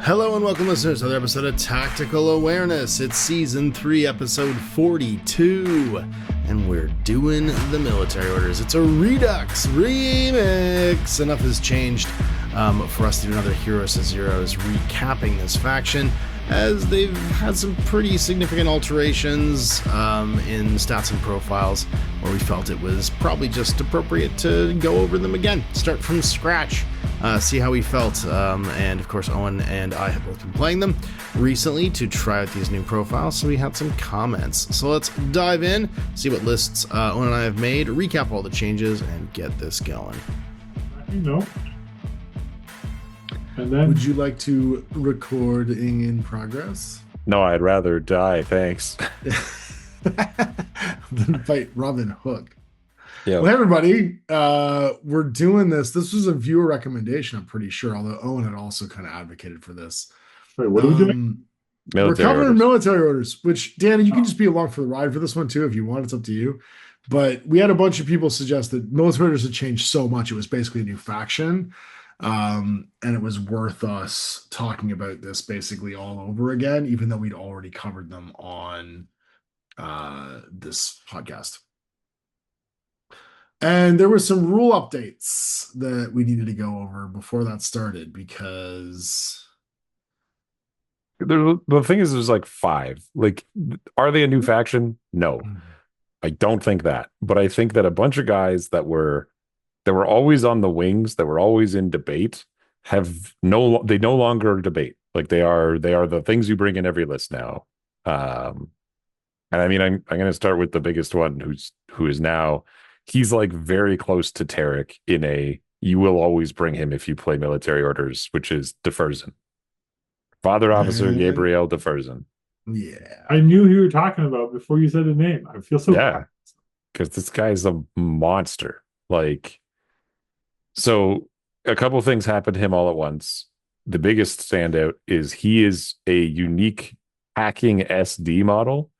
Hello and welcome, listeners, to another episode of Tactical Awareness. It's Season 3, Episode 42, and we're doing the military orders. It's a Redux remix. Enough has changed for us to do another Heroes to Zeros recapping this faction, as they've had some pretty significant alterations in stats and profiles, where we felt it was probably just appropriate to go over them again, start from scratch. See how we felt, and of course Owen and I have both been playing them recently to try out these new profiles, so we had some comments. So let's dive in, see what lists Owen and I have made, recap all the changes, and get this going. And then, would you like to recording in progress? No, I'd rather die, thanks. Than fight Robin Hook. Yeah. Well, hey everybody, we're doing this. This was a viewer recommendation, I'm pretty sure, although Owen had also kind of advocated for this. Wait, what are we doing? We're covering military orders, which, Danny, you can just be along for the ride for this one too if you want. It's up to you. But we had a bunch of people suggest that military orders had changed so much, it was basically a new faction. And it was worth us talking about this basically all over again, even though we'd already covered them on this podcast. And there were some rule updates that we needed to go over before that started, because the thing is, there's like 5. Like, are they a new faction? No, I don't think that. But I think that a bunch of guys that were always on the wings, that were always in debate, they no longer debate. Like, they are the things you bring in every list now. And I mean, I'm going to start with the biggest one, who is now. He's like very close to Tarek in you will always bring him if you play military orders, which is Deferzen. Father Officer Gabriel Deferzen. Yeah. I knew who you were talking about before you said the name. I feel so bad. Because this guy's a monster. Like, so a couple things happened to him all at once. The biggest standout is he is a unique hacking SD model.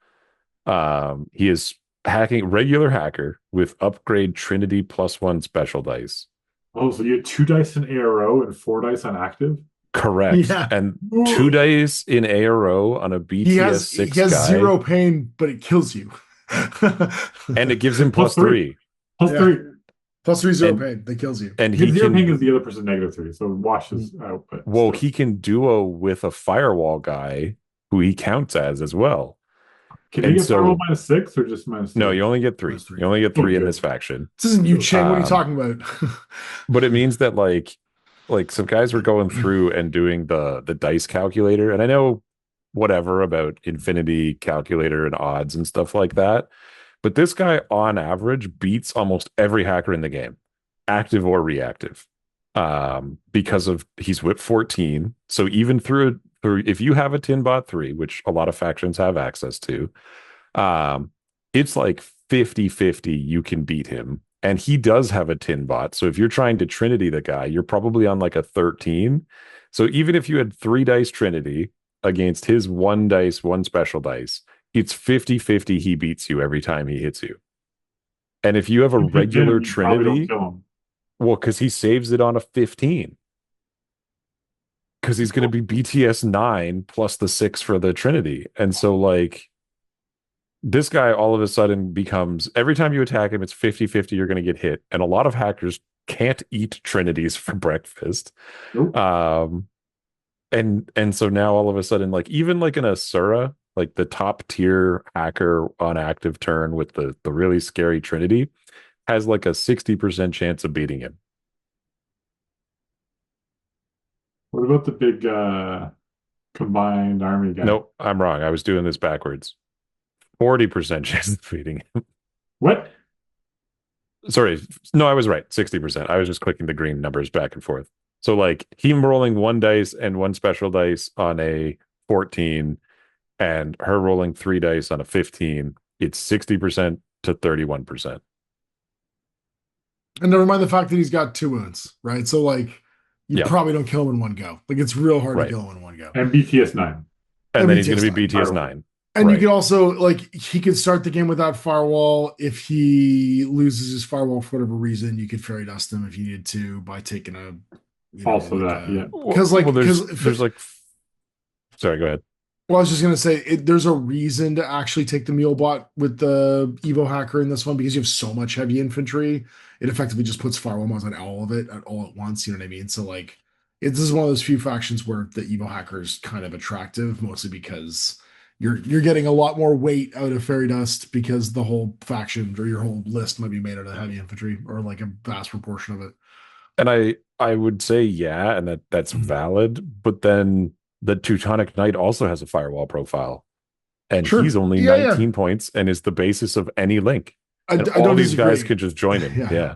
He is regular hacker with upgrade Trinity +1 special dice. Oh, so you had 2 dice in ARO and 4 dice on active? Correct. Yeah. And 2 dice in ARO on a BTS 6 he has guy. 0 pain, but it kills you. And it gives him +3. +3. +3 0 pain. That kills you. And he 0 pain gives the other person -3, so it washes out. But well, he can duo with a firewall guy who he counts as well. Can you get firewall -6 or just -3? No, you only get 3. You only get 3 in this faction. This isn't you, Cheng. What are you talking about? But it means that like some guys were going through and doing the dice calculator, and I know whatever about infinity calculator and odds and stuff like that, but this guy on average beats almost every hacker in the game, active or reactive, because of he's whip 14. So even through if you have a Tinbot 3, which a lot of factions have access to, it's like 50-50 you can beat him. And he does have a Tinbot. So if you're trying to Trinity the guy, you're probably on like a 13. So even if you had 3 dice Trinity against his 1 dice, 1 special dice, it's 50-50 he beats you every time he hits you. And if you have a regular Trinity, well, because he saves it on a 15. Because he's going to be BTS 9 plus the 6 for the Trinity. And so, like, this guy all of a sudden becomes, every time you attack him, it's 50-50 you're going to get hit. And a lot of hackers can't eat Trinities for breakfast. Nope. And so now all of a sudden, like, even like an Asura, like the top tier hacker on active turn with the really scary Trinity, has like a 60% chance of beating him. What about the big combined army guy? Nope, I'm wrong. I was doing this backwards. 40% chance of beating him. What? Sorry. No, I was right. 60%. I was just clicking the green numbers back and forth. So like him rolling 1 dice and 1 special dice on a 14 and her rolling 3 dice on a 15, it's 60% to 31%. And never mind the fact that he's got 2 wounds, right? So like, you probably don't kill him in one go. Like, it's real hard to kill him in one go. And BTS 9. And then he's going to be BTS 9. And you can also, like, he could start the game without firewall. If he loses his firewall for whatever reason, you could fairy dust him if you needed to by taking a also that, yeah. Because like there's like Sorry, go ahead. Well, I was just gonna say there's a reason to actually take the Mulebot with the Evo Hacker in this one because you have so much heavy infantry. It effectively just puts firewall mods on all of it all at once. You know what I mean? So like, this is one of those few factions where the Evo Hacker is kind of attractive, mostly because you're getting a lot more weight out of Fairy Dust because the whole faction or your whole list might be made out of heavy infantry or like a vast proportion of it. And I would say yeah, and that's valid. But then the Teutonic Knight also has a firewall profile, and Sure. he's only Yeah, 19 points and is the basis of any link. I And don't all these disagree. guys could just join him. Yeah. Yeah.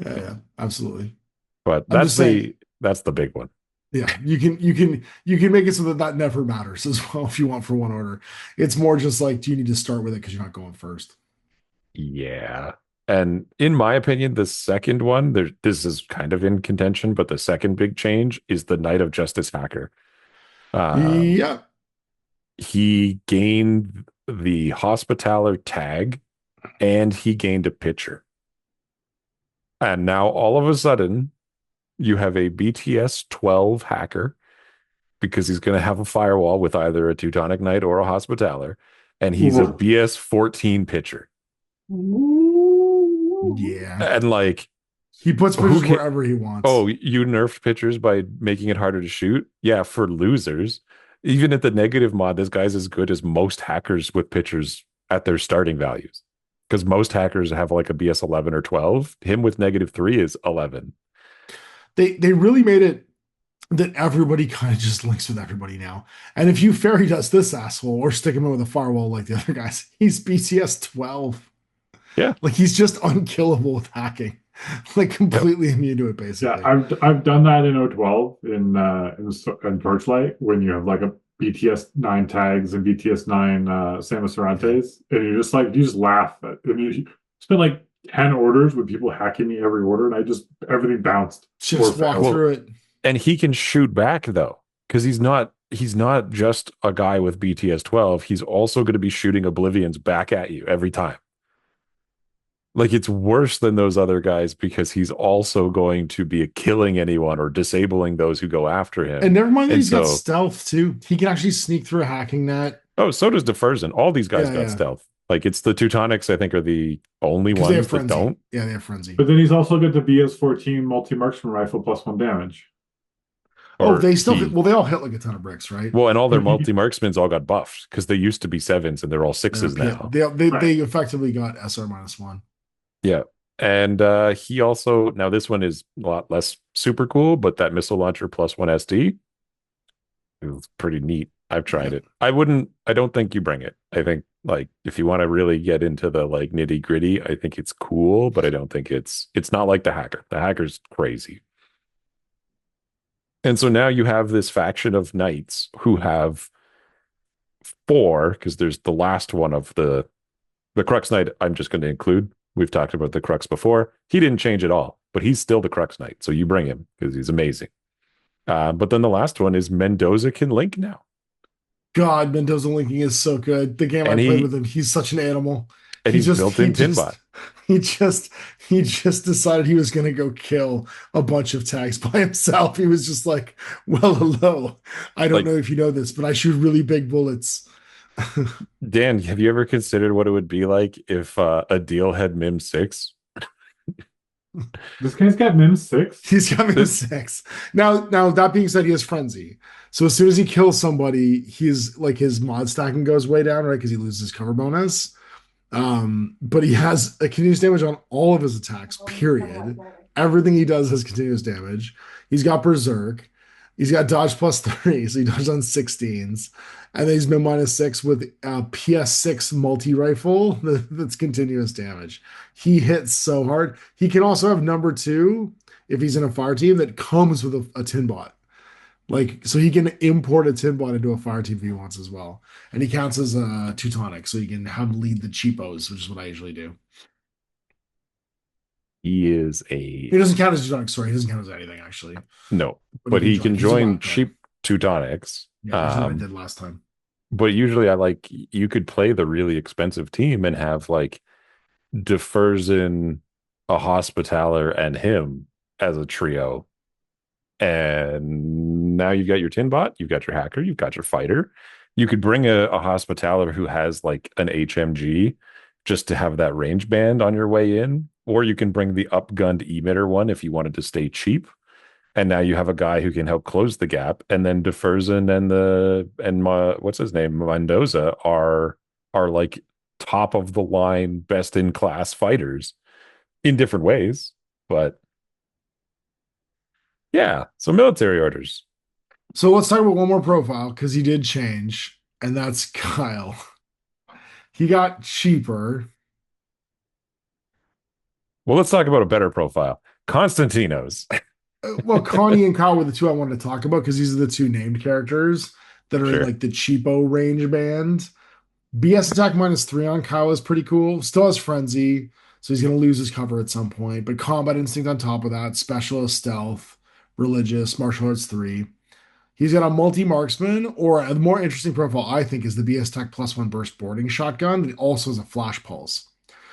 Yeah, absolutely. But I'm just saying, that's the big one. yeah, you can make it so that that never matters as well if you want for one order. It's more just like, do you need to start with it because you're not going first? Yeah. And in my opinion, the second one, this is kind of in contention, but the second big change is the Knight of Justice Hacker. Yeah. He gained the Hospitaller tag and he gained a pitcher. And now all of a sudden, you have a BTS 12 hacker because he's going to have a firewall with either a Teutonic Knight or a Hospitaller, and he's a BS 14 pitcher. Yeah. And like, He puts pitchers wherever he wants. oh, you nerfed pitchers by making it harder to shoot? Yeah, for losers. Even at the negative mod, this guy's as good as most hackers with pitchers at their starting values. Because most hackers have like a BS 11 or 12. Him with -3 is 11. They really made it that everybody kind of just links with everybody now. And if you Fairy Dust this asshole or stick him in with a firewall like the other guys, he's BTS 12. Yeah. Like he's just unkillable with hacking. Like completely immune to it, basically. Yeah, I've done that in O12 in Torchlight when you have like a BTS 9 tags and BTS 9 Samus Arantes, and you just laugh at. I mean, you spend like 10 orders with people hacking me every order, and everything bounced. Just walk through it. And he can shoot back though, because he's not just a guy with BTS 12. He's also going to be shooting Oblivions back at you every time. Like it's worse than those other guys because he's also going to be killing anyone or disabling those who go after him. And never mind that he's got stealth too. He can actually sneak through a hacking net. Oh, so does Deferzen. All these guys got stealth. Like it's the Teutonics, I think, are the only ones that don't. Yeah, they have frenzy. But then he's also got the BS-14 multi-marksman rifle +1 damage. They all hit like a ton of bricks, right? Well, and all their multi-marksmans all got buffed because they used to be 7s and they're all 6s now. They effectively got SR -1. Yeah. And he also, now this one is a lot less super cool, but that missile launcher +1 SD is pretty neat. I've tried it. I don't think you bring it. I think like if you want to really get into the like nitty gritty, I think it's cool, but I don't think it's not like the hacker. The hacker's crazy. And so now you have this faction of knights who have 4, because there's the last one of the Crux Knight I'm just going to include. We've talked about the Crux before. He didn't change at all, but he's still the Crux Knight. So you bring him because he's amazing. But then the last one is Mendoza can link now. God, Mendoza linking is so good. The game I played with him, he's such an animal. And he's built-in pinbot. He just decided he was going to go kill a bunch of tags by himself. He was just like, well, hello. I don't know if you know this, but I shoot really big bullets. Dan, have you ever considered what it would be like if a deal had MIM 6? This guy's got MIM 6? He's got MIM 6. Now, that being said, he has Frenzy. So as soon as he kills somebody, he's like his mod stacking goes way down, right? Because he loses cover bonus. But he has a continuous damage on all of his attacks, period. Everything he does has continuous damage. He's got Berserk. He's got dodge +3, so he dodges on 16s. And then he's MIM -6 with a PS6 multi-rifle that's continuous damage. He hits so hard. He can also have number 2 if he's in a fire team that comes with a tin bot. Like, so he can import a tin bot into a fire team if he wants as well. And he counts as a Teutonic, so he can have lead the cheapos, which is what I usually do. He doesn't count as Teutonic, sorry. He doesn't count as anything, actually. No, but he can join cheap Teutonics. Yeah, what I did last time. But usually you could play the really expensive team and have like Deferzen, a Hospitaller, and him as a trio. And now you've got your tin bot, you've got your hacker, you've got your fighter. You could bring a hospitaller who has like an HMG just to have that range band on your way in, or you can bring the upgunned emitter one if you wanted to stay cheap. And now you have a guy who can help close the gap. And then DeFerzen and what's his name, Mendoza are like top of the line, best in class fighters in different ways. But yeah, so military orders. So let's talk about one more profile because he did change, and that's Kyle. He got cheaper. Well, let's talk about a better profile. Constantinos. Well, Connie and Kyle were the two I wanted to talk about because these are the two named characters that are in like the cheapo range band. BS attack -3 on Kyle is pretty cool. Still has frenzy, so he's going to lose his cover at some point. But combat instinct on top of that, specialist, stealth, religious, martial arts 3. He's got a multi-marksman, or a more interesting profile, I think, is the BS attack +1 burst boarding shotgun that also has a flash pulse.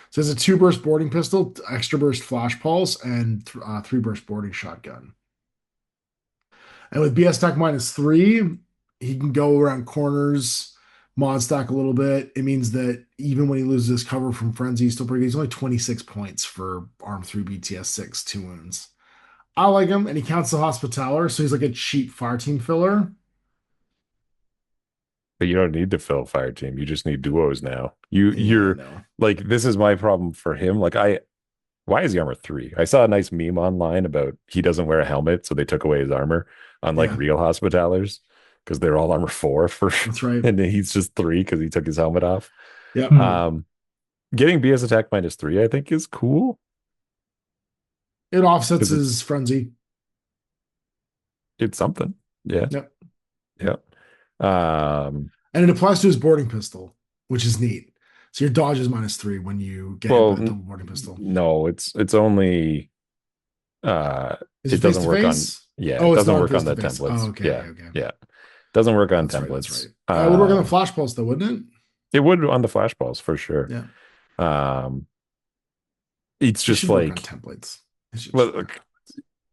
So it's a 2 burst boarding pistol, extra burst flash pulse, and 3 burst boarding shotgun. And with BS attack -3, he can go around corners, mod stack a little bit. It means that even when he loses his cover from frenzy, he's still pretty good. He's only 26 points for arm 3 BTS 6, 2 wounds. I like him, and he counts the hospitaller, so he's like a cheap fire team filler. But you don't need to fill fire team. You just need duos now. You're like, this is my problem for him. Like, why is he armor 3? I saw a nice meme online about he doesn't wear a helmet, so they took away his armor on like real hospitallers because they're all armor 4 for. That's right. And then he's just 3 because he took his helmet off. Yeah. Getting BS attack -3, I think, is cool. It offsets his frenzy. It's something. Yeah. Yep. Yep. And it applies to his boarding pistol, which is neat. So your dodge is -3 when you get hit by the boarding pistol. No, it's only it doesn't work on it doesn't work on the templates. Oh, okay. Yeah. Doesn't work on that's templates. Right. It would work on the flash pulse though, wouldn't it? It would on the flash pulse for sure. Yeah. It's just like templates. Well,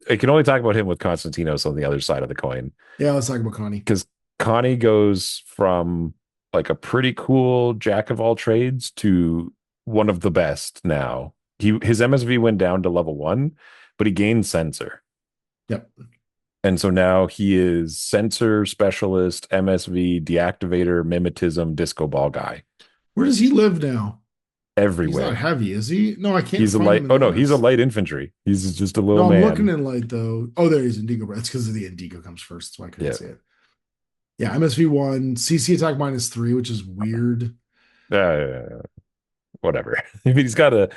I can only talk about him with Constantinos on the other side of the coin. Yeah, let's talk about Connie. Because Connie goes from like a pretty cool jack of all trades to one of the best now. His MSV went down to level 1, but he gained sensor. Yep. And so now he is sensor specialist, MSV, deactivator, mimetism, disco ball guy. Where does he live now? Everywhere. He's not heavy, is he? No, I can't. He's a light. Oh no, he's a light infantry. He's just a little man. I'm looking in light though. Oh, there he's Indigo. That's because of the Indigo comes first. That's why I couldn't see it. Yeah, MSV 1, CC attack -3, which is weird. Whatever. I mean, he's got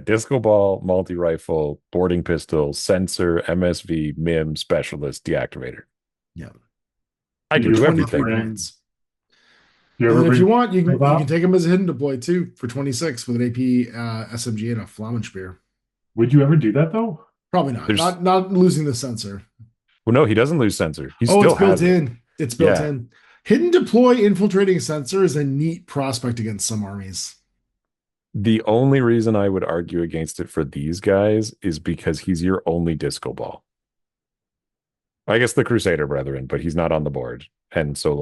disco ball, multi rifle, boarding pistol, sensor, MSV, mim, specialist, deactivator. Yeah, I can do everything. Points. And if you want, you can take him as a hidden deploy too for 26 with an AP SMG and a Flammenspear. Would you ever do that though? Probably not. Not losing the sensor. Well, no, he doesn't lose sensor. He still it's built in. It's built in. Hidden deploy infiltrating sensor is a neat prospect against some armies. The only reason I would argue against it for these guys is because he's your only disco ball. I guess the Crusader Brethren, but he's not on the board. And so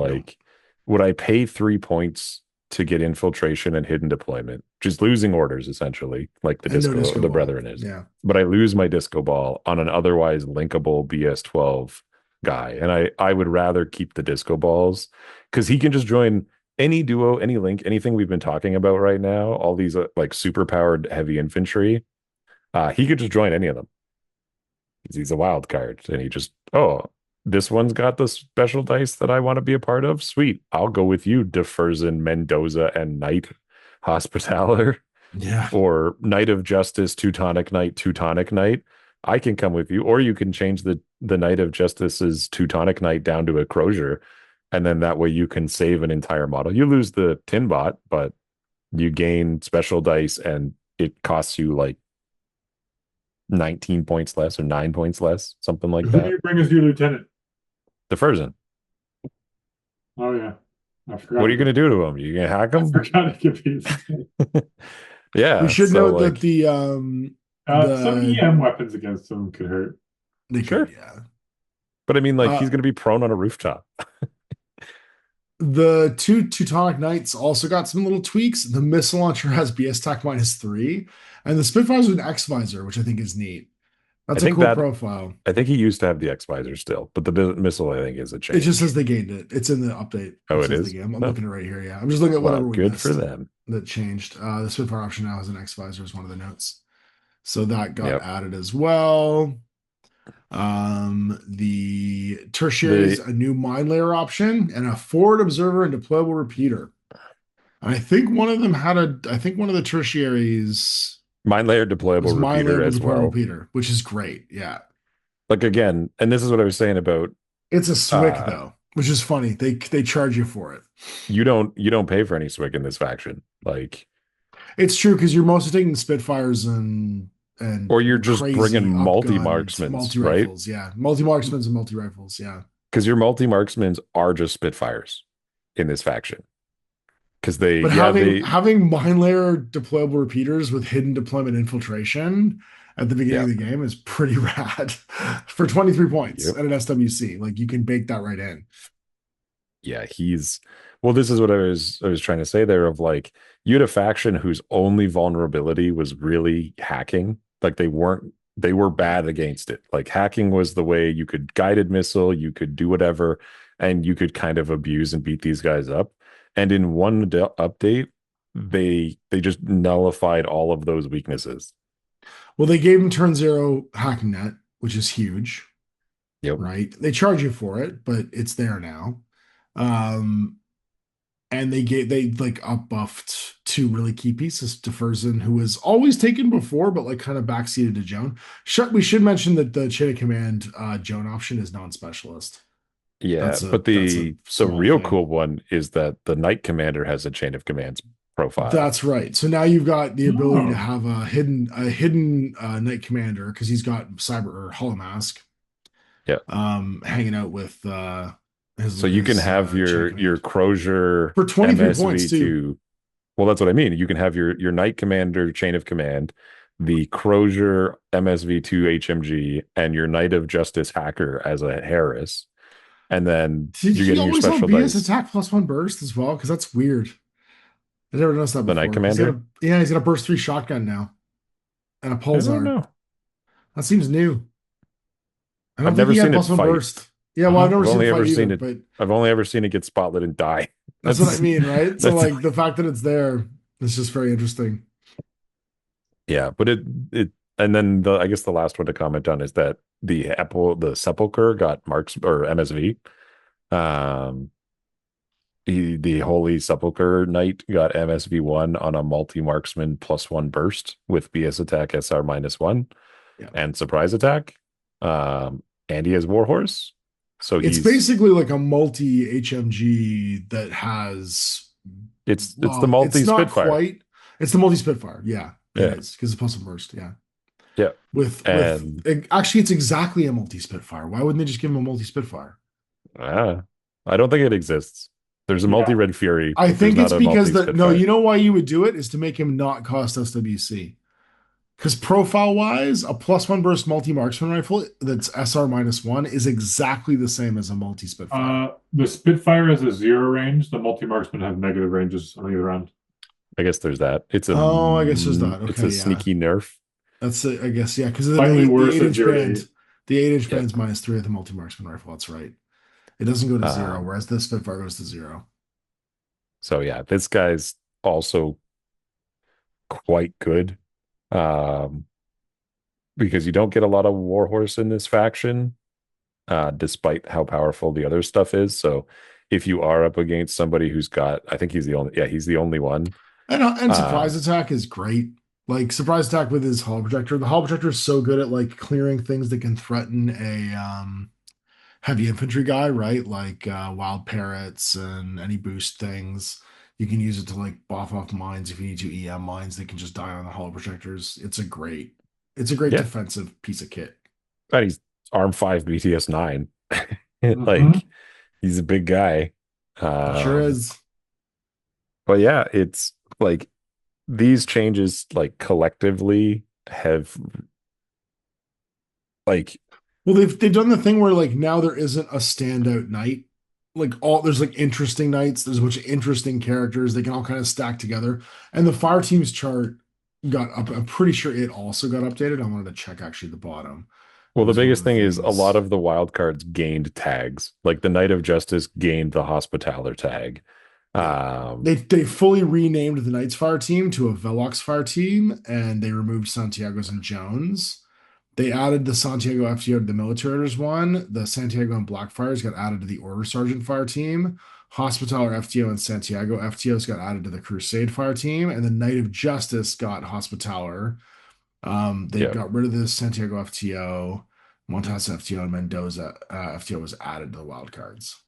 would I pay 3 points to get infiltration and hidden deployment? Just losing orders, essentially, like the disco the Brethren is. Yeah. But I lose my disco ball on an otherwise linkable BS12 guy. And I would rather keep the disco balls because he can just join any duo, any link, anything we've been talking about right now, all these like super powered heavy infantry. He could just join any of them. He's a wild card. And he just, this one's got the special dice that I want to be a part of. Sweet. I'll go with you, DeFerzen, Mendoza, and Knight Hospitaller. Yeah. Or Knight of Justice, Teutonic Knight. I can come with you. Or you can change the Knight of Justice's Teutonic Knight down to a Crozier. And then that way you can save an entire model. You lose the tin bot, but you gain special dice and it costs you like 19 points less or 9 points less, something like that. Who do you bring as your lieutenant? DeFerzen. Oh yeah, I forgot. What are you going to do to him? You going to hack him? I forgot to give you. Yeah, we should note that some EM weapons against them could hurt. They could, yeah. But I mean, like, he's going to be prone on a rooftop. The 2 Teutonic Knights also got some little tweaks. The missile launcher has BS attack -3, and the Spitfire's with an X visor, which I think is neat. That's a cool profile. I think he used to have the X visor still, but the missile, I think, is a change. It just says they gained it. It's in the update. Oh, it is? I'm looking at it right here. Yeah. I'm just looking at whatever we good missed for them. that changed. The Spitfire option now has an X visor is one of the notes. So that got added as well. The tertiary is a new mine layer option and a forward observer and deployable repeater. And I think one of them had one of the tertiaries mine layer deployable repeater as well. Repeater, which is great. Yeah. Like, again, and this is what I was saying about it's a SWIC though, which is funny. They charge you for it. You don't pay for any SWIC in this faction. Like, it's true because you're mostly taking Spitfires and or you're just bringing multi-marksmen, right? Yeah, multi-marksmen and multi-rifles, yeah. Because your multi-marksmen are just Spitfires in this faction. Because having mine layer deployable repeaters with hidden deployment infiltration at the beginning of the game is pretty rad for 23 points at an SWC. Like, you can bake that right in. Yeah, this is what I was trying to say there, of like, you had a faction whose only vulnerability was really hacking. Like, they were bad against it. Like, hacking was the way you could guided missile, you could do whatever, and you could kind of abuse and beat these guys up. And in one update, they just nullified all of those weaknesses. Well, they gave them turn 0 hacking net, which is huge. Yep. Right. They charge you for it, but it's there now. And they up buffed 2 really key pieces to Furzin, who was always taken before, but like kind of backseated to Joan. We should mention that the chain of command Joan option is non-specialist. Yeah, but the real cool one is that the Knight Commander has a chain of commands profile. That's right. So now you've got the ability to have a hidden Knight Commander because he's got Cyber or Hollow Mask. Yeah. Hanging out with so you can have your Crozier for 23 points too. Well, that's what I mean. You can have your Knight Commander chain of command, the Crozier MSV2 HMG, and your Knight of Justice Hacker as a Harris. And then you get your special dice. Attack +1 burst as well, because that's weird. I never noticed that before. The Knight Commander? He's got a burst 3 shotgun now. And a Pulsar. I don't know. That seems new. I've never seen it fight. Burst. Yeah, well, I've never seen it. But I've only ever seen it get spotlit and die. That's what I mean, right? So like the fact that it's there is just very interesting. Yeah, but it and then I guess the last one to comment on is that the Sepulchre got marks or MSV. The Holy Sepulchre Knight got MSV1 on a multi-marksman +1 burst with BS attack SR -1 and surprise attack. And he has Warhorse. So it's basically like a multi HMG that has it's the multi Spitfire. It's the multi Spitfire, yeah. Yeah. It is because it's +1 burst, yeah. Yeah. Actually, it's exactly a multi Spitfire. Why wouldn't they just give him a multi Spitfire? I don't think it exists. There's a multi Red Fury. I think it's because you know why you would do it is to make him not cost SWC. Because profile wise, a +1 burst multi marksman rifle that's SR -1 is exactly the same as a multi Spitfire. The Spitfire has a 0 range. The multi marksman have negative ranges on either end. I guess there's that. I guess there's that. Okay, it's a sneaky nerf. That's it, I guess, yeah, because the Slightly worse 8-inch than band. The 8-inch band's -3 of the multi marksman rifle. That's right. It doesn't go to 0, whereas the Spitfire goes to 0. So yeah, this guy's also quite good. Because you don't get a lot of Warhorse in this faction, despite how powerful the other stuff is. So if you are up against somebody who's got, I think he's the only one. And surprise attack is great. Like surprise attack with his hull projector. The hull projector is so good at like clearing things that can threaten a heavy infantry guy, right? Like wild parrots and any boost things. You can use it to like buff off mines if you need to EM mines. They can just die on the hull projectors. It's a great defensive piece of kit. And he's arm 5 BTS 9. Like he's a big guy. Sure is. But yeah, it's like these changes like collectively have like Well, they've done the thing where like now there isn't a standout knight. Like there's like interesting knights. There's a bunch of interesting characters. They can all kind of stack together. And the fire teams chart got up. I'm pretty sure it also got updated. I wanted to check actually the bottom. Well, It the was one of biggest the thing is a things. lot of the wild cards gained tags. Like the Knight of Justice gained the Hospitaller tag. Yeah. They fully renamed the Knights Fire team to a Velox Fire team, and they removed Santiago's and Jones. They added the Santiago FTO to the Military Orders one. The Santiago and Blackfires got added to the Order Sergeant Fire team. Hospitaller FTO and Santiago FTOs got added to the Crusade Fire team, and the Knight of Justice got Hospitaller. They Yeah. got rid of the Santiago FTO, Montas FTO, and Mendoza FTO was added to the wild cards.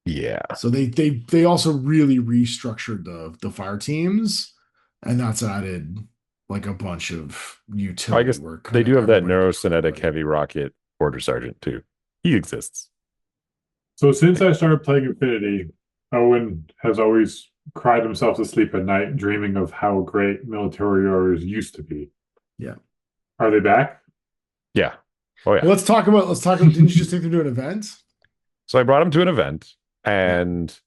Yeah. So they also really restructured the fire teams, and that's added like a bunch of utility I guess work. they do have that neurokinetic everybody. heavy rocket Order Sergeant too. He exists. So since I started playing Infinity, Owen has always cried himself to sleep at night, dreaming of how great military orders used to be. Yeah. Are they back? Yeah. Oh yeah. Well, let's talk about. Didn't you just think they're doing an event? So I brought him to an event, and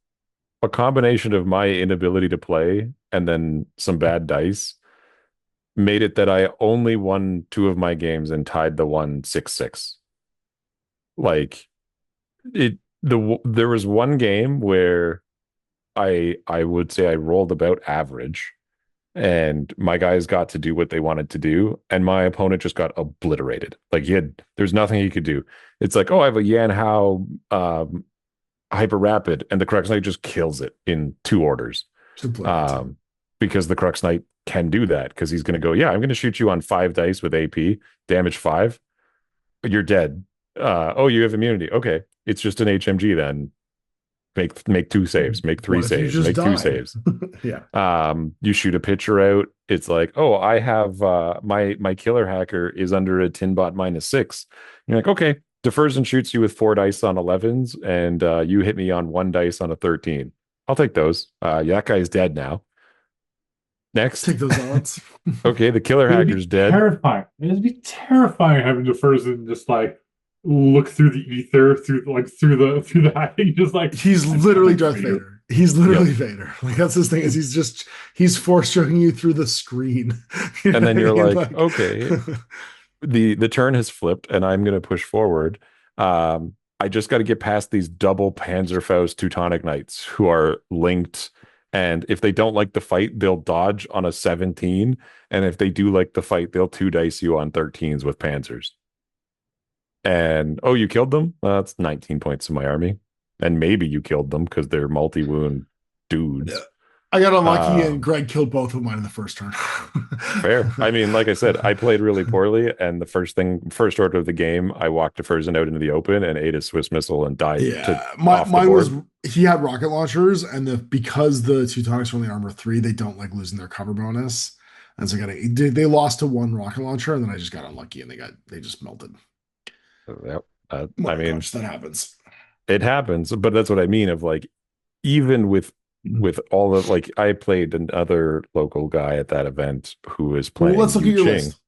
a combination of my inability to play and then some bad dice made it that I only won 2 of my games and tied the one 6-6. Like there was one game where I would say I rolled about average, and my guys got to do what they wanted to do, and my opponent just got obliterated. Like there's nothing he could do. It's like, oh, I have a Yan Hao hyper rapid, and the Crux Knight just kills it in 2 orders. Because the Crux Knight can do that, because he's going to go, yeah, I'm going to shoot you on 5 dice with AP, damage 5, you're dead. Oh, you have immunity. Okay, it's just an HMG then. Make 2 saves, make 3 saves, make 2 saves. Yeah. You shoot a pitcher out. It's like, oh, I have my killer hacker is under a Tinbot -6. You're like, okay, defers and shoots you with 4 dice on 11s, and you hit me on 1 dice on a 13. I'll take those. That guy's dead now. Next, Take those odds. Okay, the killer hacker's dead. Terrifying. It'd be terrifying having defers and just like look through the ether, through the hacking, just like he's literally Darth Vader. He's literally Vader. Like that's his thing. Is he's force choking you through the screen, and then you're like, okay, the turn has flipped, and I'm going to push forward. I just got to get past these double Panzerfaust Teutonic Knights who are linked. And if they don't like the fight, they'll dodge on a 17. And if they do like the fight, they'll 2 dice you on 13s with Panzers. And, oh, you killed them? That's 19 points in my army. And maybe you killed them because they're multi-wound dudes. Yeah. I got unlucky and Greg killed both of mine in the first turn. Fair. I mean, like I said, I played really poorly. And the first order of the game, I walked Deferzen out into the open and ate a Swiss missile and died. Yeah, mine was, he had rocket launchers, and because the Teutonics were only armor 3, they don't like losing their cover bonus. And so they lost to 1 rocket launcher, and then I just got unlucky and they just melted. Yep. I mean, that happens. It happens, but that's what I mean of like, even with all of like, I played another local guy at that event who was playing. Well, let's look at your list.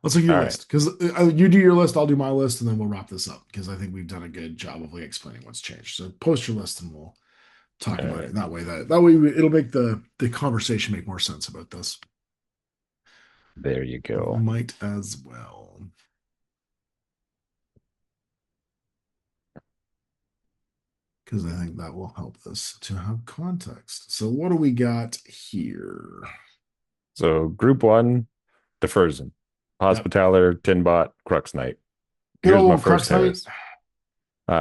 Let's look at your all list, because you do your list, I'll do my list, and then we'll wrap this up because I think we've done a good job of like explaining what's changed. So post your list and we'll talk about it. That way it'll make the conversation make more sense about this. There you go. Might as well. Because I think that will help us to have context. So what do we got here? So group 1, Deferzen, Hospitaller, Tinbot, Crux Knight. Here's my first Harris. You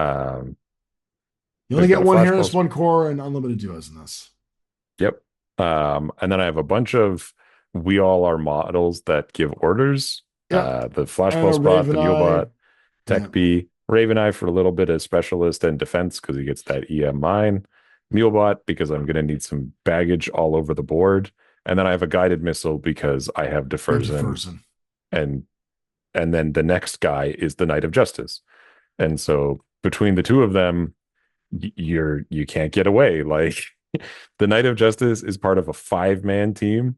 only get 1 Harris, 1 core, and unlimited duos in this. Yep. And then I have a bunch of we all are models that give orders. The Flashball Spot, the Mulebot, Tech B. Raven Eye for a little bit of specialist and defense because he gets that EM mine. Mulebot because I'm going to need some baggage all over the board. And then I have a guided missile because I have Deferzen. And then the next guy is the Knight of Justice. And so between the 2 of them, you can't get away. Like the Knight of Justice is part of a 5-man team.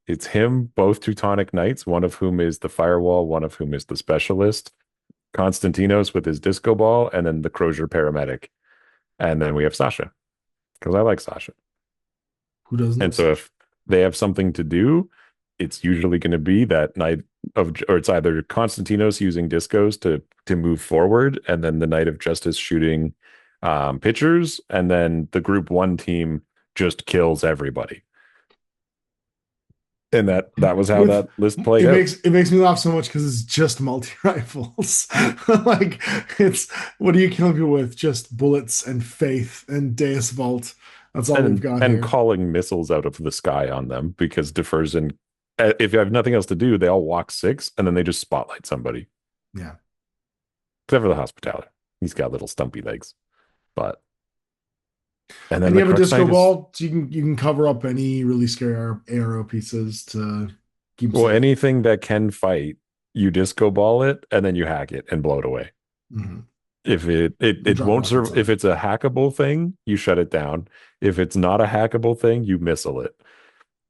It's him, both Teutonic Knights, one of whom is the Firewall, one of whom is the Specialist. Konstantinos with his disco ball, and then the Crozier paramedic. And then we have Sasha, because I like Sasha. Who doesn't? And so if they have something to do, it's usually going to be that night of, or it's either Konstantinos using discos to move forward, and then the Knight of Justice shooting pitchers, and then the group 1 team just kills everybody. And that was how that list played out. It makes me laugh so much because it's just multi-rifles. Like, it's, what are you killing people with? Just bullets and faith and Deus Vult. That's all we've got and here. calling missiles out of the sky on them, because Deferzen, if you have nothing else to do, they all walk 6 and then they just spotlight somebody. Yeah. Except for the Hospitaller. He's got little stumpy legs. But and then you have a disco Knight ball, so you can cover up any really scary arrow pieces to keep. Well, anything that can fight, you disco ball it and then you hack it and blow it away. Mm-hmm. If it won't serve, if it's a hackable thing, you shut it down. If it's not a hackable thing, you missile it.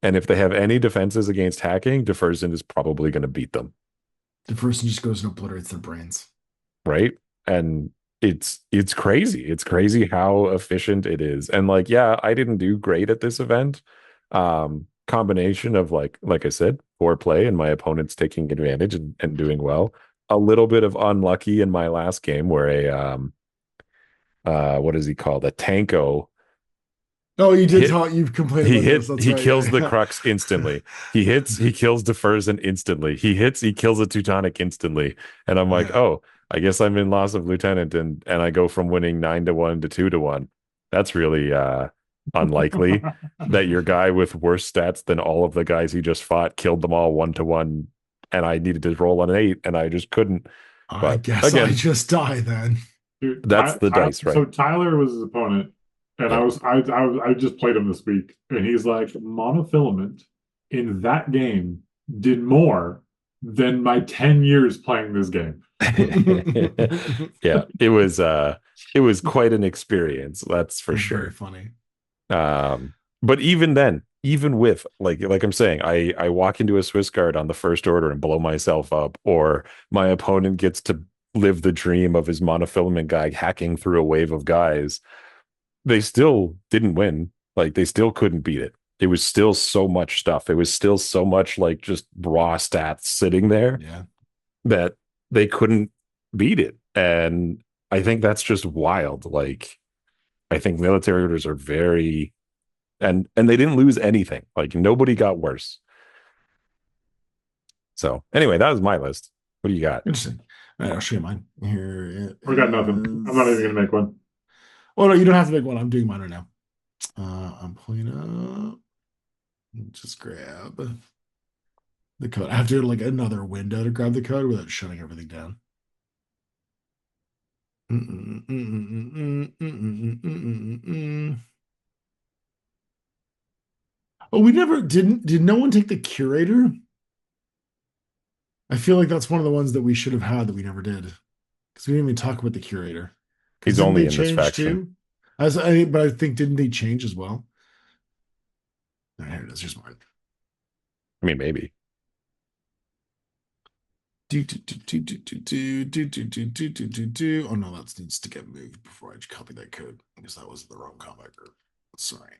And if they have any defenses against hacking, Deferzen is probably going to beat them. Deferzen just goes and obliterates their brains. Right? And it's crazy. It's crazy how efficient it is. And like, yeah, I didn't do great at this event. Combination of like I said, foreplay and my opponents taking advantage and doing well. A little bit of unlucky in my last game where a what is he called? A Tanko. Oh, you did talk. You've complained about this. That's He right, kills yeah. the Crux instantly. He kills Deferzen instantly. He kills a Teutonic instantly. And I'm like, oh, I guess I'm in loss of lieutenant, and I go from winning 9-1 to 2-1. That's really unlikely that your guy with worse stats than all of the guys he just fought killed them all 1-1, and I needed to roll an 8 and I just couldn't. I guess again, I just die then. Dude, that's the dice, right? So Tyler was his opponent, and I just played him this week, and he's like, monofilament in that game did more than my 10 years playing this game. Yeah, it was quite an experience, that's for sure. Very funny. But even then, even with like I'm saying, I walk into a Swiss guard on the first order and blow myself up, or my opponent gets to live the dream of his monofilament guy hacking through a wave of guys, they still didn't win. Like, they still couldn't beat it. It was still so much stuff. It was still so much like just raw stats sitting there that they couldn't beat it. And I think that's just wild. Like, I think military orders are very, and they didn't lose anything. Like, nobody got worse. So anyway, that was my list. What do you got? Interesting. All right, I'll show you mine. Here We got nothing. I'm not even gonna make one. Oh no, you don't have to make one. I'm doing mine right now. I'm pulling up. Just grab the code. I have to do like another window to grab the code without shutting everything down. Oh, we never did no one take the curator? I feel like that's one of the ones that we should have had that we never did, because we didn't even talk about the curator. He's only in this faction. But I think, didn't they change as well? Oh, here it is. Here's mine. I mean, maybe. Oh no, that needs to get moved before I copy that code, because that was the wrong combat group. Sorry.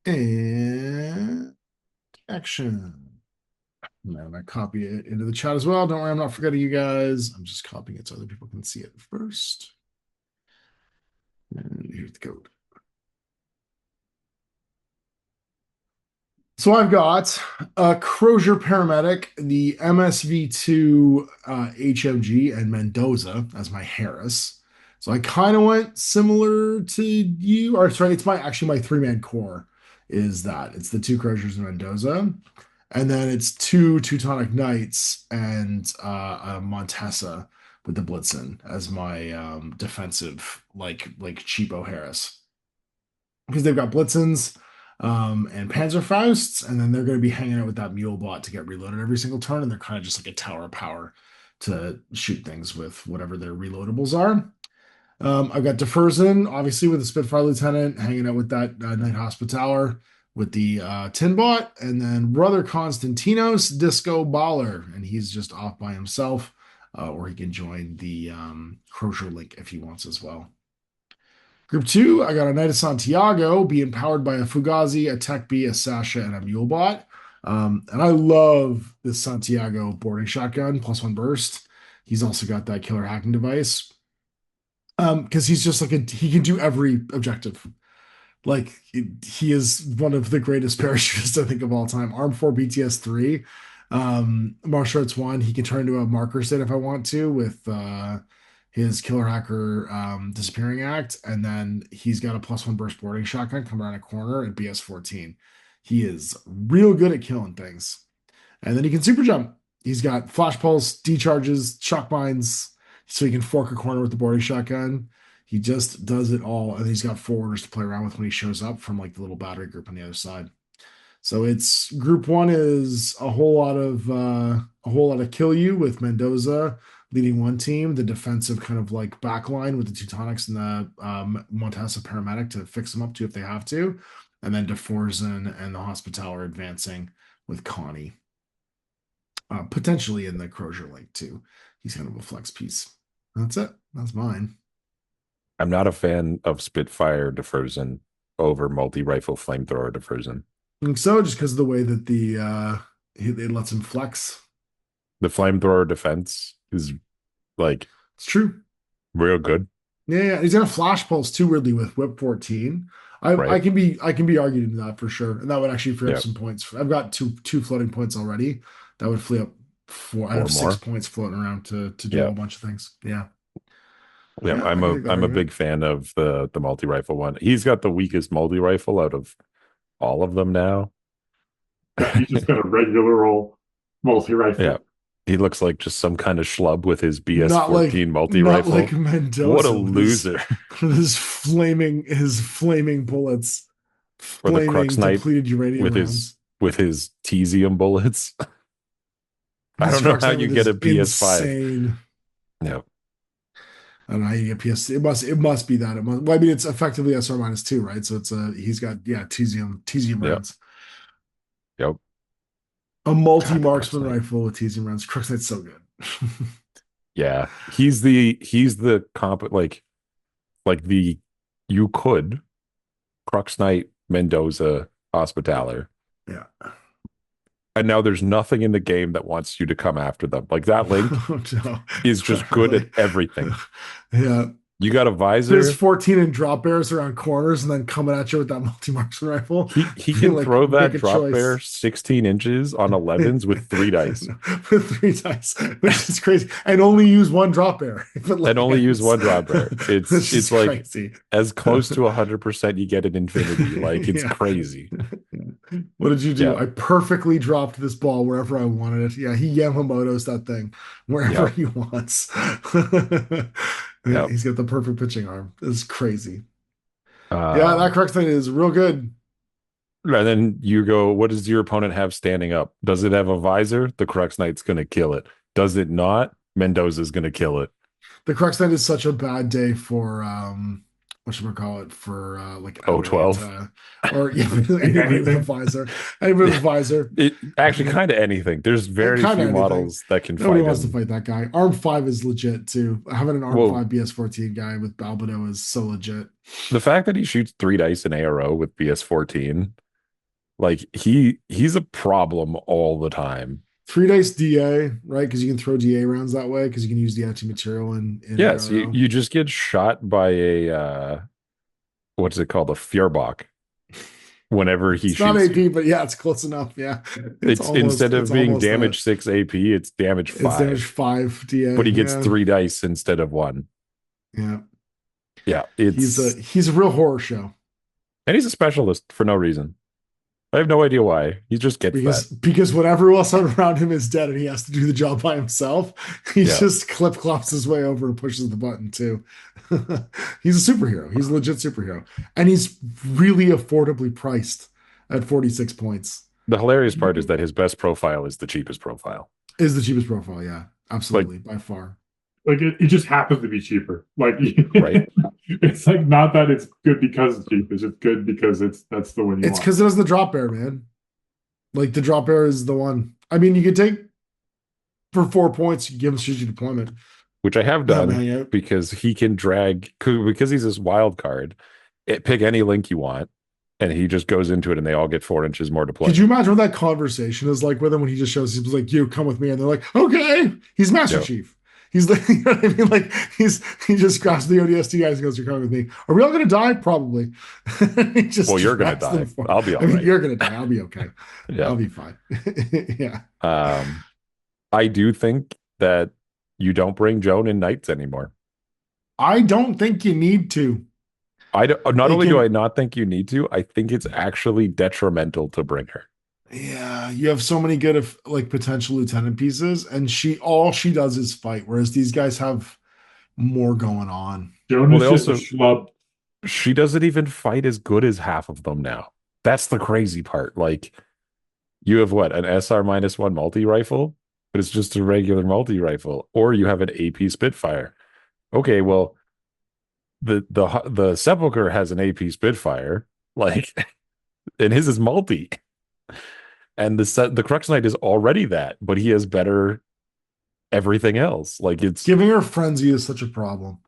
And action. And I copy it into the chat as well. Don't worry, I'm not forgetting you guys. I'm just copying it so other people can see it first. And here's the code. So I've got a Crozier Paramedic, the MSV2 HMG, and Mendoza as my Harris. So I kind of went similar to you. Or sorry, it's actually my 3-man core is that. It's the 2 Croziers and Mendoza. And then it's 2 Teutonic Knights and a Montesa with the Blitzen as my defensive, like cheapo Harris. Because they've got Blitzens and Panzerfausts, and then they're going to be hanging out with that Mule Bot to get reloaded every single turn, and they're kind of just like a tower of power to shoot things with whatever their reloadables are. I've got Deferzen, obviously, with the Spitfire Lieutenant, hanging out with that Knight Hospitaller. with the Tinbot, and then Brother Konstantinos Disco Baller, and he's just off by himself, or he can join the Crozier Link if he wants as well. Group 2, I got a Knight of Santiago being powered by a Fugazi, a Tech B, a Sasha, and a Mulebot. And I love this Santiago boarding shotgun, +1 burst. He's also got that killer hacking device. Because he's just like he can do every objective. Like he is one of the greatest parachutists I think of all time. Arm 4 BTS 3, martial arts 1. He can turn into a marker state if I want to with his killer hacker disappearing act, and then he's got a +1 burst boarding shotgun come around a corner at BS 14. He is real good at killing things, and then he can super jump. He's got flash pulse, decharges, shock mines, so he can fork a corner with the boarding shotgun. He just does it all, and he's got 4 orders to play around with when he shows up from like the little battery group on the other side. So it's group 1 is a whole lot of kill you with Mendoza leading one team, the defensive kind of like backline with the Teutonics and the Montesa paramedic to fix them up to if they have to, and then DeForzen and the Hospital are advancing with Connie, potentially in the Crozier Link too. He's kind of a flex piece. That's it. That's mine. I'm not a fan of Spitfire DeForzen over multi-rifle flamethrower DeForzen. So just because of the way that it lets him flex. The flamethrower defense is like It's true. real good. Yeah. He's got a flash pulse too, weirdly, with Whip 14. Right. I can be argued into that for sure. And that would actually free up Yep. some points. I've got two floating points already. That would free up 4. I have 6 more. points floating around to do Yeah. a bunch of things. Yeah. Yeah, Yeah, I'm I think a that- big fan of the multi-rifle one. He's got the weakest multi-rifle out of all of them now. He's just got a regular old multi-rifle. Yeah. He looks like just some kind of schlub with his Not like- BS-14 multi-rifle. Not like Mendoza. What a with loser. His flaming bullets. Or the Flaming Crux Knight depleted uranium with rounds. his Tesium bullets. I His don't know Crux how Knight you with get a his PS5. insane- Yeah. I don't know how you get PS. It must be that. Well, I mean, it's effectively SR-2, right? So he's got Tesium Yep. rounds. Yep. A multi-marksman Crux Knight. rifle with Tesium rounds. Crux Knight's so good. Yeah. He's the comp like the you could Crux Knight, Mendoza, Hospitaler. Yeah. And now there's nothing in the game that wants you to come after them. Like that link No. is just good at everything. Yeah. You got a visor. There's 14 in drop bears around corners and then coming at you with that multi-marksman rifle. He can Like, throw that make a drop choice. bear 16 inches on 11s with 3 dice. With 3 dice, which is crazy. And only use 1 drop bear. And only use 1 drop bear. Which is It's like crazy. as close to 100% you get an infinity. Like it's Yeah. crazy. What did you do? Yeah. I perfectly dropped this ball wherever I wanted it. Yeah, he Yamamoto's that thing wherever Yep. he wants. Yep. He's got the perfect pitching arm. It's crazy. Uh, Yeah, that correct thing is real good. And then you go, what does your opponent have standing up? Does it have a visor? The Crux Knight's going to kill it. Does it not? Mendoza's going to kill it. The Crux Knight is such a bad day for whatchamacallit, for like Oh, 12? or yeah, anybody with a visor. Anybody with a visor. It actually kind of anything. There's very few Kinda anything. models that can Nobody fight wants him. to fight that guy. Arm 5 is legit too. Having an Arm Whoa. 5 BS-14 guy with Balbino is so legit. The fact that he shoots 3 dice in ARO with BS-14, like he's a problem all the time. 3 dice DA, right? Because you can throw DA rounds that way because you can use the anti-material in Yes, ARO. you just get shot by a what's it called? A Feuerbach. Whenever he It's shoots not you. AP, but yeah, it's close enough. Yeah, It's almost- instead of it's being almost damage 6 AP, it's damage that. 5. It's damage 5 DA. But he gets yeah. 3 dice instead of 1. Yeah, Yeah, it's he's a real horror show and he's a specialist for no reason. I have no idea why. He just gets because when everyone else around him is dead and he has to do the job by himself, he Yeah. just clip-clops his way over and pushes the button too. He's a superhero. He's a legit superhero, and he's really affordably priced at 46 points. The hilarious part is that his best profile is the cheapest profile. Is the cheapest profile? Yeah, absolutely, by far. Like it just happens to be cheaper. Like Right. It's like not that it's good because it's cheap. It's just good because that's the one you It's want. because it has the drop bear, man. Like the drop bear is the one. I mean, you could take for 4 points, you give him strategic deployment. Which I have Yeah, done man, because he can drag, because he's this wild card, pick any link you want, and he just goes into it and they all get 4 inches more deployment. Could you imagine what that conversation is like with him when he just shows, he's like, you come with me, and they're like, okay, he's Master Yep. Chief. He's like, you know what I mean? Like he just grabs the ODST guys and goes, you're coming with me. Are we all gonna die? Probably. He just Well, you're gonna drags them die. forward. I'll be all I mean, right. you're gonna die. I'll be okay. Yeah. I'll be fine. Yeah. I do think that you don't bring Joan in Knights anymore. I don't think you need to. Not only do I not think you need to, I think it's actually detrimental to bring her. Yeah, you have so many good like potential lieutenant pieces, and all she does is fight, whereas these guys have more going on. Joan Well, is they just a schlub. She doesn't even fight as good as half of them now. That's the crazy part. Like, you have what, an SR -1 multi-rifle, but it's just a regular multi-rifle, or you have an AP Spitfire. Okay, well, the Sepulcher has an AP Spitfire, like, and his is multi. And the Crux Knight is already that, but he has better everything else. Like, it's Giving her frenzy is such a problem.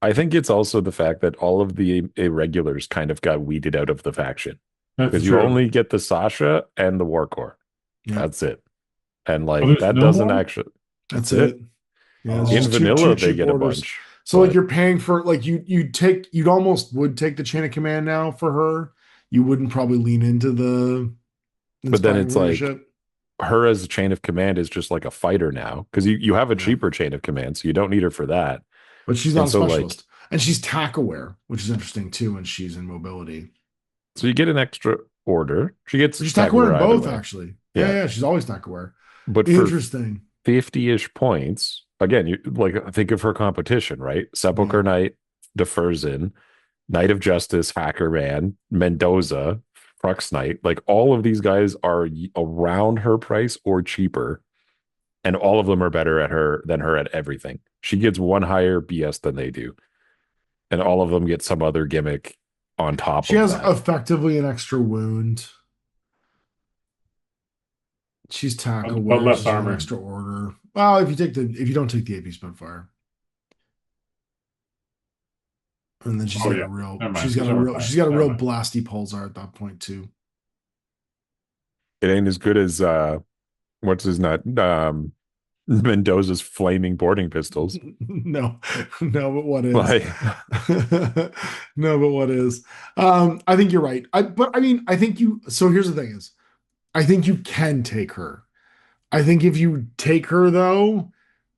I think it's also the fact that all of the irregulars kind of got weeded out of the faction. Because you only get the Sasha and the Warcore. Yeah. That's it. And like that doesn't actually. That's it. Yeah, in vanilla they get orders. A bunch. So like you're paying for like you'd almost would take the chain of command now for her. You wouldn't probably lean into the. But then it's like her as a chain of command is just like a fighter now because you have a cheaper chain of command, so you don't need her for that. But she's not a specialist, and she's tack aware, which is interesting too when she's in mobility. So you get an extra order. She's tack aware in both, actually. Yeah, she's always tack aware. But interesting, 50-ish points. Again, you like think of her competition, right? Sepulcher Knight, Deferzin, Knight of Justice, Hacker Man, Mendoza, Crux Knight. Like all of these guys are around her price or cheaper, and all of them are better than her at everything. She gets one higher BS than they do, and all of them get some other gimmick on top. She has effectively an extra wound. She's tack aware, but less armor, extra order. Well, if you don't take the AP Spitfire, and then she's got a real blasty pulsar at that point too. It ain't as good as what's his nut Mendoza's flaming boarding pistols. No, but what is? No, but what is? I think you're right. I think you. So here's the thing: is I think you can take her. I think if you take her though,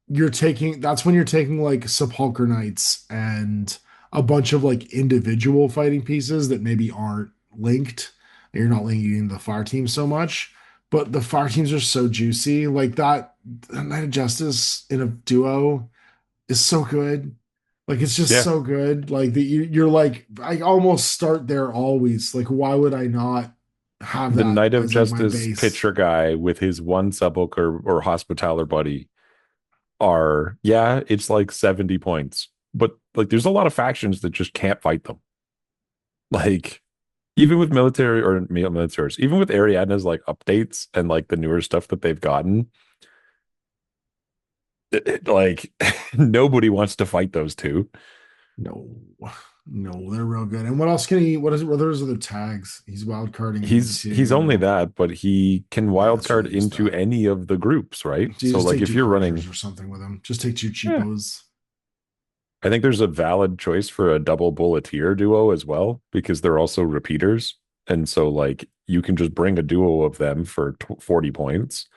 that's when you're taking like Sepulcher Knights and a bunch of like individual fighting pieces that maybe aren't linked. You're not linking the fire team so much, but the fire teams are so juicy. Like that Knight of Justice in a duo is so good. Like it's just so good. Like that you're like, I almost start there always. Like, why would I not have the that Knight of Justice pitcher guy with his one Sepulcher or Hospitaller buddy it's like 70 points. But like there's a lot of factions that just can't fight them. Like even with militaries, even with Ariadna's like updates and like the newer stuff that they've gotten, like nobody wants to fight those two. No, they're real good. And what else can he? What are those other tags? He's wild carding. He's only that, but he can wild card into any of the groups, right? So like if you're running or something with him, just take two cheapos. I think there's a valid choice for a double bulleteer duo as well, because they're also repeaters. And so like you can just bring a duo of them for 40 points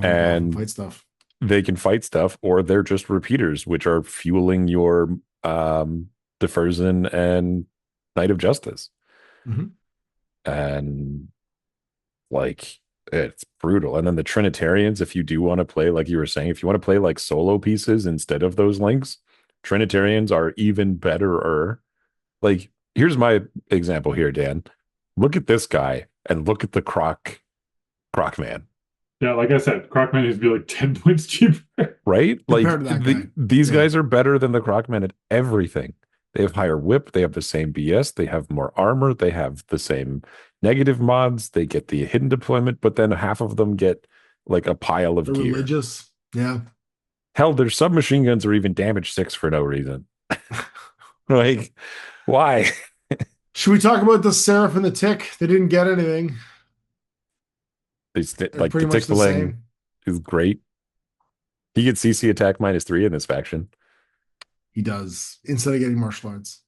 and fight stuff. They can fight stuff, or they're just repeaters, which are fueling your Deferzin and Knight of Justice. Mm-hmm. And like it's brutal. And then the Trinitarians, if you do want to play, like you were saying, if you want to play like solo pieces instead of those links, Trinitarians are even betterer. Like, here's my example here, Dan. Look at this guy and look at the Croc Man. Yeah, like I said, Crocman needs to be like 10 points cheaper. Right? Like these guys are better than the Crocman at everything. They have higher whip. They have the same BS. They have more armor. They have the same negative mods. They get the hidden deployment, but then half of them get like a pile of The gear. religious. Yeah. Hell, their submachine guns are even damage 6 for no reason. Like, why? Should we talk about the Seraph and the Tick? They didn't get anything. Like pretty the much the Tickling same. is great. He gets CC attack -3 in this faction. He does, instead of getting martial arts.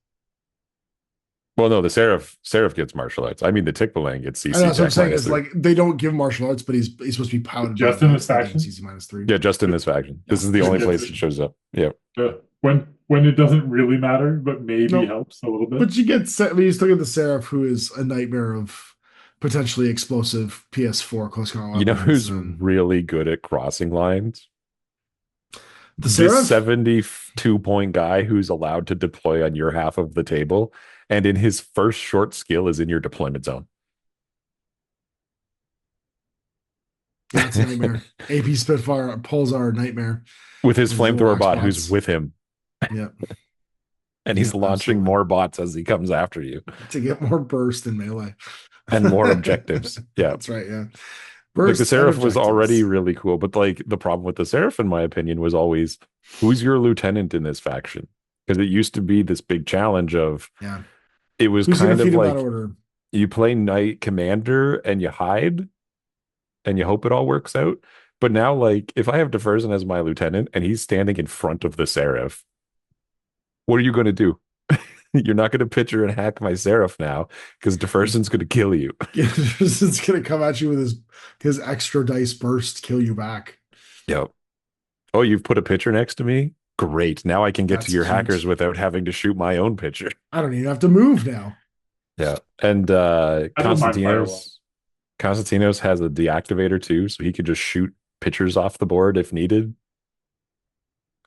Well, no, the Seraph gets martial arts. I mean, the Tickling gets CC I know, that's what I'm attack saying is -3. like they don't give martial arts, but he's supposed to be powered. Just in this faction? CC -3. Yeah, just in this faction. This is the only place it shows up. Yeah. When it doesn't really matter, but maybe Nope. helps a little bit. But you get, I mean, you still get the Seraph, who is a nightmare of potentially explosive PS4 close combat. You know weapons, who's really good at crossing lines? the This Seraph? 72-point guy who's allowed to deploy on your half of the table, and in his first short skill is in your deployment zone. That's a nightmare. AP Spitfire pulls our nightmare With his His flamethrower little bot Xbox. who's with him. Yeah. And he's Yeah, launching absolutely. more bots as he comes after you to get more burst in melee and more objectives. Yeah. That's right. Yeah. Like the and Seraph was objectives. already really cool, but like the problem with the Seraph, in my opinion, was always who's your lieutenant in this faction? Because it used to be this big challenge of Yeah. it was Who's kind gonna of feed him like that order? you play Knight Commander and you hide and you hope it all works out. But now, like, if I have Defersen as my lieutenant and he's standing in front of the Seraph, what are you going to do? You're not going to picture and hack my Seraph now because Defersen's going to kill you. It's gonna come at you with his extra dice burst, kill you back. Yep. Oh, you've put a picture next to me? Great. Now I can get That's to your cute. hackers without having to shoot my own picture. I don't even have to move now. Yeah. And Constantinos has a deactivator too, so he could just shoot pictures off the board if needed.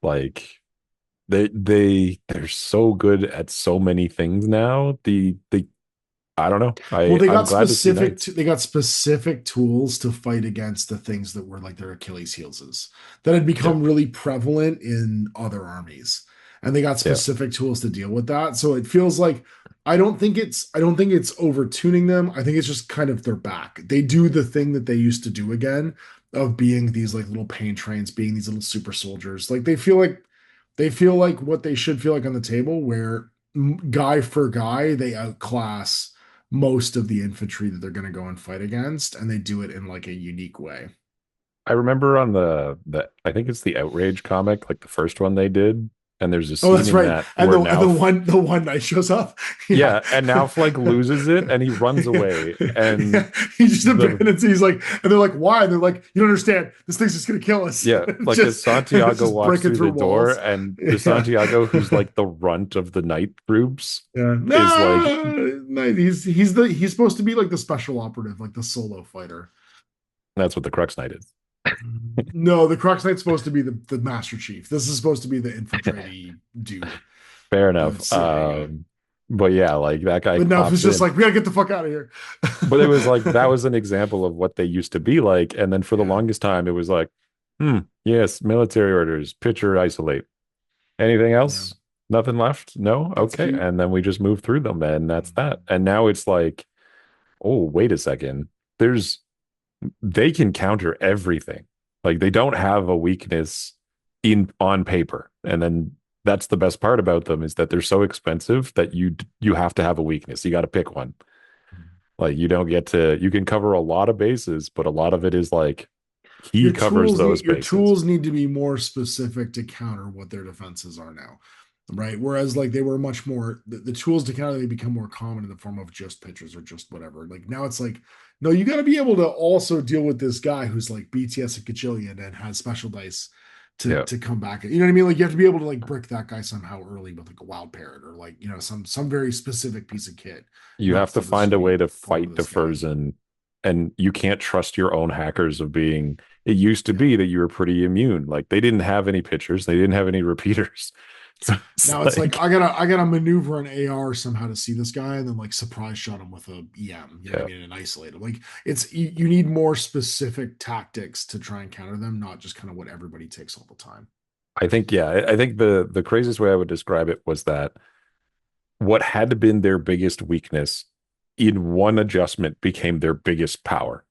Like they're so good at so many things now. I don't know. Well, they I'm got glad to see specific. Knights. They got specific tools to fight against the things that were like their Achilles heels that had become really prevalent in other armies, and they got specific tools to deal with that. So it feels like I don't think it's over tuning them. I think it's just kind of they're back. They do the thing that they used to do again of being these like little pain trains, being these little super soldiers. Like they feel like what they should feel like on the table, where guy for guy they outclass most of the infantry that they're going to go and fight against, and they do it in like a unique way. I remember on the I think it's the Outrage comic, like the first one they did, and there's a scene Oh, that's in right. that And where the one knight shows up. yeah, and Nauf like loses it and he runs away, and he just abandons. He's like, and they're like, why? And they're like, you don't understand. This thing's just gonna kill us. yeah, like as Santiago just walks breaking through the door, walls. and the Santiago, who's like the runt of the night groups, Yeah, he's supposed to be like the special operative, like the solo fighter. that's what the Crux Knight is. No, the Crux Knight's supposed to be the Master Chief. This is supposed to be the infiltrate dude. Fair enough. But yeah, like that guy. But now it's just in. like, we gotta get the fuck out of here. But it was like that was an example of what they used to be like. And then for the longest time, it was like, yes, military orders, picture, isolate. Anything else? Yeah. Nothing left? No? That's okay. Cute. And then we just move through them, and that's that. And now it's like, oh, wait a second. They can counter everything. Like they don't have a weakness on paper. And then that's the best part about them, is that they're so expensive that you have to have a weakness. You got to pick one. Like you don't get to, you can cover a lot of bases, but a lot of it is like he covers those bases. Your tools need to be more specific to counter what their defenses are now. Right. Whereas like they were much more, the tools to counter, they become more common in the form of just pitchers or just whatever. Like now it's like, no, you got to be able to also deal with this guy who's like BTS a Kachillion and has special dice to come back. You know what I mean? Like you have to be able to like brick that guy somehow early with like a wild parrot or like, you know, some very specific piece of kit. You have to find a way to fight Defersen, and you can't trust your own hackers of being, it used to be that you were pretty immune. Like they didn't have any pitchers. They didn't have any repeaters. So it's like I gotta maneuver an AR somehow to see this guy and then like surprise shot him with a EM, you know what I mean, and isolate him. Like it's you need more specific tactics to try and counter them, not just kind of what everybody takes all the time. I think the craziest way I would describe it was that what had been their biggest weakness in one adjustment became their biggest power.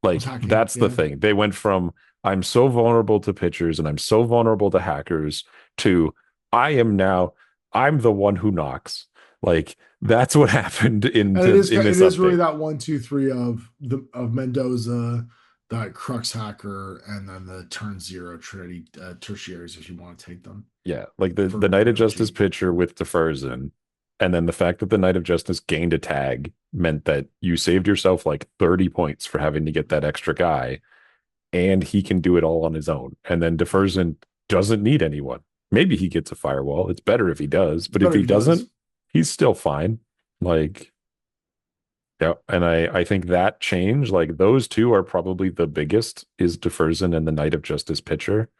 Like, hacking, that's the yeah. thing. They went from I'm so vulnerable to pitchers and I'm so vulnerable to hackers to I'm the one who knocks. Like, that's what happened in this It is update. really that 1, 2, 3 of Mendoza, that Crux hacker, and then the turn 0 Trinity tertiaries if you want to take them. Yeah, like the For Knight of really Justice cheap. pitcher with Deferzen, and then the fact that the Knight of Justice gained a tag meant that you saved yourself like 30 points for having to get that extra guy, and he can do it all on his own. And then Deferzen doesn't need anyone. Maybe he gets a firewall. It's better if he does, but if he doesn't, he's still fine. Like, yeah, and I think that change, like those two are probably the biggest, is Deferzen and the Knight of Justice pitcher.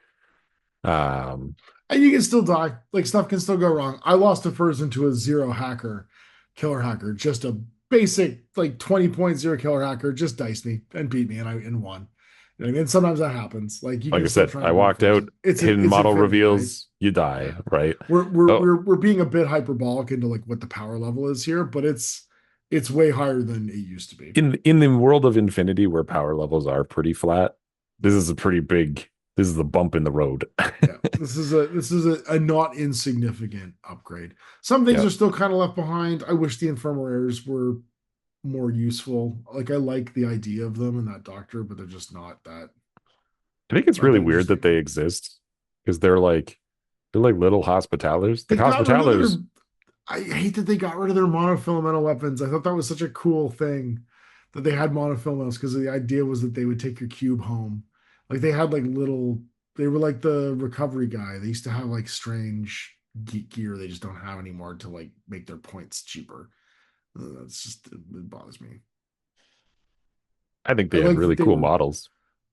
And you can still die. Like, stuff can still go wrong. I lost Deferzen to a 0 hacker, killer hacker, just a basic like 20.0 killer hacker, just diced me and beat me, and I won. You know what I mean? Sometimes that happens. Like, I said, I walked out, hidden model reveals, you die, right? We're being a bit hyperbolic into like what the power level is here, but it's way higher than it used to be. In the world of Infinity, where power levels are pretty flat, this is a pretty big. This is a bump in the road. Yeah, this is a not insignificant upgrade. Some things are still kind of left behind. I wish the infirmaries were more useful. Like, I like the idea of them and that doctor, but they're just not that. I think it's really weird that they exist, because they're like little hospitalers. The hospitalers. I hate that they got rid of their monofilamental weapons. I thought that was such a cool thing that they had monofilamentals, because the idea was that they would take your cube home. Like, they had like they were like the recovery guy. They used to have like strange gear they just don't have anymore to like make their points cheaper. That's just, it bothers me. I think they have really cool models.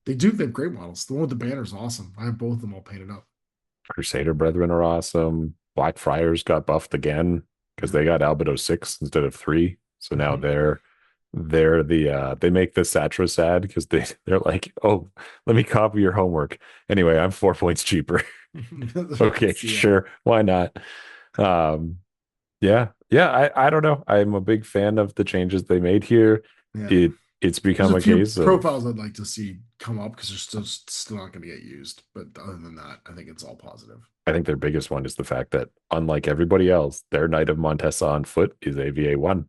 They do. They have great models. The one with the banner is awesome. I have both of them all painted up. Crusader Brethren are awesome. Black Friars got buffed again because they got Albedo 6 instead of 3. So now they're the they make the Satra sad because they're like, oh, let me copy your homework. Anyway, I'm 4 points cheaper. Okay, sure. Why not? Yeah. I don't know. I'm a big fan of the changes they made here. Yeah. It's become a case of profiles I'd like to see come up because they're still not going to get used. But other than that, I think it's all positive. I think their biggest one is the fact that, unlike everybody else, their Knight of Montesa on foot is AVA 1.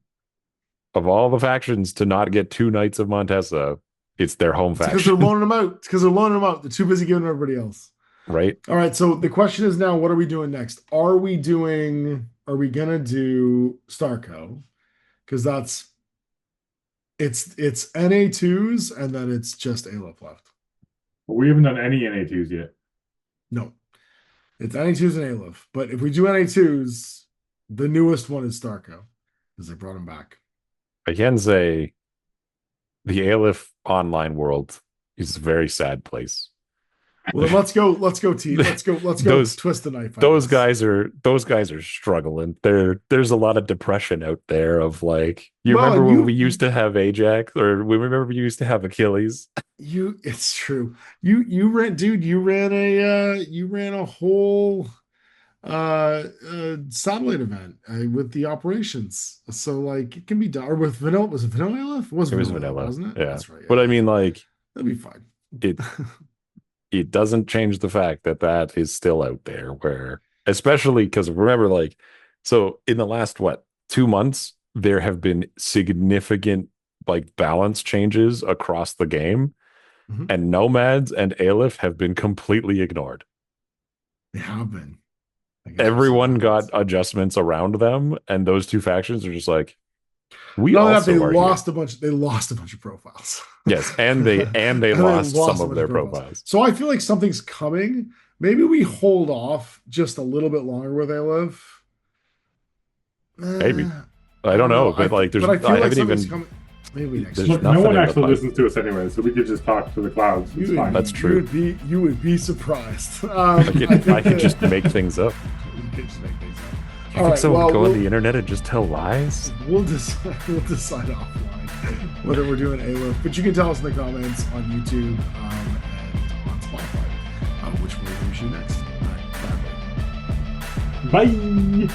Of all the factions to not get 2 Knights of Montesa, it's their home faction. Because they're loaning them out. It's because they're loaning them out. They're too busy giving everybody else. Right. All right. So the question is now, what are we doing next? Are we going to do Starco? Because it's NA2s and then it's just Aleph left. We haven't done any NA2s yet. No. It's NA2s and Aleph. But if we do NA2s, the newest one is Starco, because they brought him back. I can say the Aleph online world is a very sad place. Well, let's go, T. Let's go twist the knife. Those guys are struggling. There's a lot of depression out there of like, remember when we used to have Ajax, or we remember we used to have Achilles. It's true. You ran a whole satellite event with the operations. So like, it can be done. Or with vanilla, was it vanilla Aleph? It was vanilla, wasn't it? Yeah. That's right. Yeah. But I mean, like, that'd be fine. It doesn't change the fact that is still out there, where, especially because remember, like, so in the last 2 months, there have been significant like balance changes across the game, and Nomads and Aleph have been completely ignored. They have been. Everyone got adjustments around them, and those 2 factions are just like, they lost a bunch of profiles. Yes, and they lost some of their profiles. So I feel like something's coming. Maybe we hold off just a little bit longer with Aleph. Maybe. I don't know, but like, I haven't even. Coming. Maybe next week. No one actually listens to us anyway, so we could just talk to the clouds. It's fine. That's true. You would be surprised. I could just make things up. You could just make things up. You think someone would go on the internet and just tell lies? We'll decide offline whether we're doing Aleph, but you can tell us in the comments on YouTube and on Spotify which one we should do next. All right, bye. Bye.